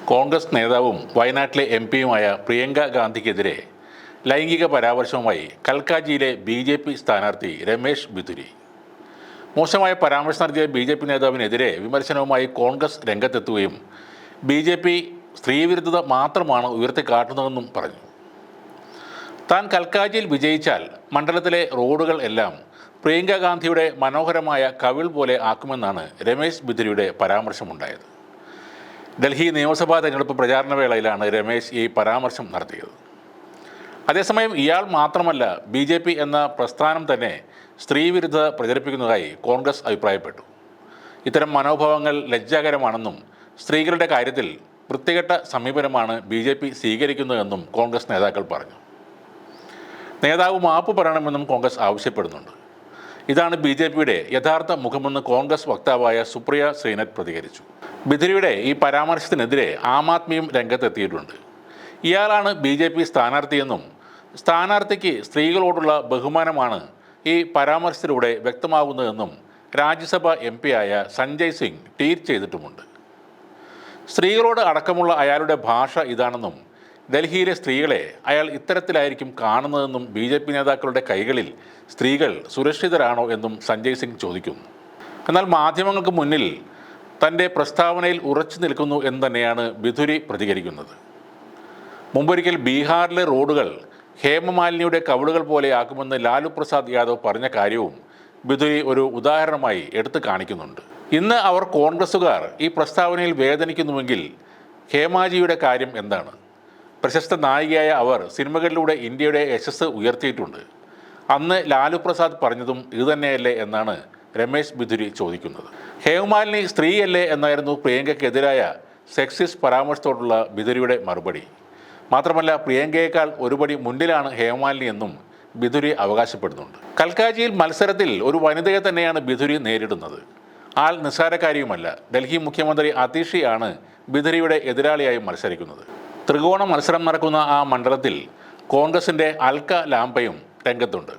കോൺഗ്രസ് നേതാവും വയനാട്ടിലെ എംപിയുമായ പ്രിയങ്ക ഗാന്ധിക്കെതിരെ ലൈംഗിക പരാമർശവുമായി കൽക്കാജിയിലെ BJP സ്ഥാനാർത്ഥി രമേശ് ബിധുരി. മോശമായ പരാമർശം നടത്തിയ BJP നേതാവിനെതിരെ വിമർശനവുമായി കോൺഗ്രസ് രംഗത്തെത്തുകയും BJP സ്ത്രീവിരുദ്ധത മാത്രമാണ് ഉയർത്തിക്കാട്ടുന്നതെന്നും പറഞ്ഞു. താൻ കൽക്കാജിയിൽ വിജയിച്ചാൽ മണ്ഡലത്തിലെ റോഡുകൾ എല്ലാം പ്രിയങ്ക ഗാന്ധിയുടെ മനോഹരമായ കവിൾ പോലെ ആക്കുമെന്നാണ് രമേശ് ബിധുരിയുടെ പരാമർശമുണ്ടായത്. ഡൽഹി നിയമസഭാ തെരഞ്ഞെടുപ്പ് പ്രചാരണ വേളയിലാണ് രമേശ് ഈ പരാമർശം നടത്തിയത്. അതേസമയം ഇയാൾ മാത്രമല്ല, BJP എന്ന പ്രസ്ഥാനം തന്നെ സ്ത്രീവിരുദ്ധത പ്രചരിപ്പിക്കുന്നതായി കോൺഗ്രസ് അഭിപ്രായപ്പെട്ടു. ഇത്തരം മനോഭാവങ്ങൾ ലജ്ജാകരമാണെന്നും സ്ത്രീകളുടെ കാര്യത്തിൽ വൃത്തികെട്ട സമീപനമാണ് BJP സ്വീകരിക്കുന്നതെന്നും കോൺഗ്രസ് നേതാക്കൾ പറഞ്ഞു. നേതാവ് മാപ്പ് പറയണമെന്നും കോൺഗ്രസ് ആവശ്യപ്പെടുന്നുണ്ട്. ഇതാണ് BJPയുടെ യഥാർത്ഥ മുഖമെന്ന് കോൺഗ്രസ് വക്താവായ സുപ്രിയ ശ്രീനത്ത് പ്രതികരിച്ചു. ബിധുരിയുടെ ഈ പരാമർശത്തിനെതിരെ ആം ആദ്മിയും രംഗത്തെത്തിയിട്ടുണ്ട്. ഇയാളാണ് BJP സ്ഥാനാർത്ഥിയെന്നും സ്ഥാനാർത്ഥിക്ക് സ്ത്രീകളോടുള്ള ബഹുമാനമാണ് ഈ പരാമർശത്തിലൂടെ വ്യക്തമാകുന്നതെന്നും രാജ്യസഭ MP ആയ സഞ്ജയ് സിംഗ് ട്വീറ്റ് ചെയ്തിട്ടുമുണ്ട്. സ്ത്രീകളോട് അടക്കമുള്ള അയാളുടെ ഭാഷ ഇതാണെന്നും ഡൽഹിയിലെ സ്ത്രീകളെ അയാൾ ഇത്തരത്തിലായിരിക്കും കാണുന്നതെന്നും BJP നേതാക്കളുടെ കൈകളിൽ സ്ത്രീകൾ സുരക്ഷിതരാണോ എന്നും സഞ്ജയ് സിംഗ് ചോദിക്കുന്നു. എന്നാൽ മാധ്യമങ്ങൾക്ക് മുന്നിൽ തൻ്റെ പ്രസ്താവനയിൽ ഉറച്ചു നിൽക്കുന്നു എന്ന് തന്നെയാണ് ബിധുരി പ്രതികരിക്കുന്നത്. മുമ്പൊരിക്കൽ ബീഹാറിലെ റോഡുകൾ ഹേമമാലിനിയുടെ കവിളുകൾ പോലെയാക്കുമെന്ന് ലാലു പ്രസാദ് യാദവ് പറഞ്ഞ കാര്യവും ബിധുരി ഒരു ഉദാഹരണമായി എടുത്തു കാണിക്കുന്നുണ്ട്. ഇന്ന് അവർ കോൺഗ്രസ്സുകാർ ഈ പ്രസ്താവനയിൽ വേദനിക്കുന്നുവെങ്കിൽ ഹേമാജിയുടെ കാര്യം എന്താണ്? പ്രശസ്ത നായികയായ അവർ സിനിമകളിലൂടെ ഇന്ത്യയുടെ യശസ് ഉയർത്തിയിട്ടുണ്ട്. അന്ന് ലാലു പ്രസാദ് പറഞ്ഞതും ഇതുതന്നെയല്ലേ എന്നാണ് രമേശ് ബിധുരി ചോദിക്കുന്നത്. ഹേമമാലിനി സ്ത്രീയല്ലേ എന്നായിരുന്നു പ്രിയങ്കയ്ക്കെതിരായ സെക്സിസ്റ്റ് പരാമർശത്തോടുള്ള ബിധുരിയുടെ മറുപടി. മാത്രമല്ല, പ്രിയങ്കയേക്കാൾ ഒരുപടി മുന്നിലാണ് ഹേമമാലിനി എന്നും ബിധുരി അവകാശപ്പെടുന്നുണ്ട്. കൽക്കാജിയിൽ മത്സരത്തിൽ ഒരു വനിതയെ തന്നെയാണ് ബിധുരി നേരിടുന്നത്. ആൾ നിസ്സാരക്കാരിയുമല്ല. ഡൽഹി മുഖ്യമന്ത്രി അതീഷി ആണ് ബിധുരിയുടെ എതിരാളിയായി മത്സരിക്കുന്നത്. ത്രികോണ മത്സരം നടക്കുന്ന ആ മണ്ഡലത്തിൽ കോൺഗ്രസിൻ്റെ അൽക്ക ലാംബയും രംഗത്തുണ്ട്.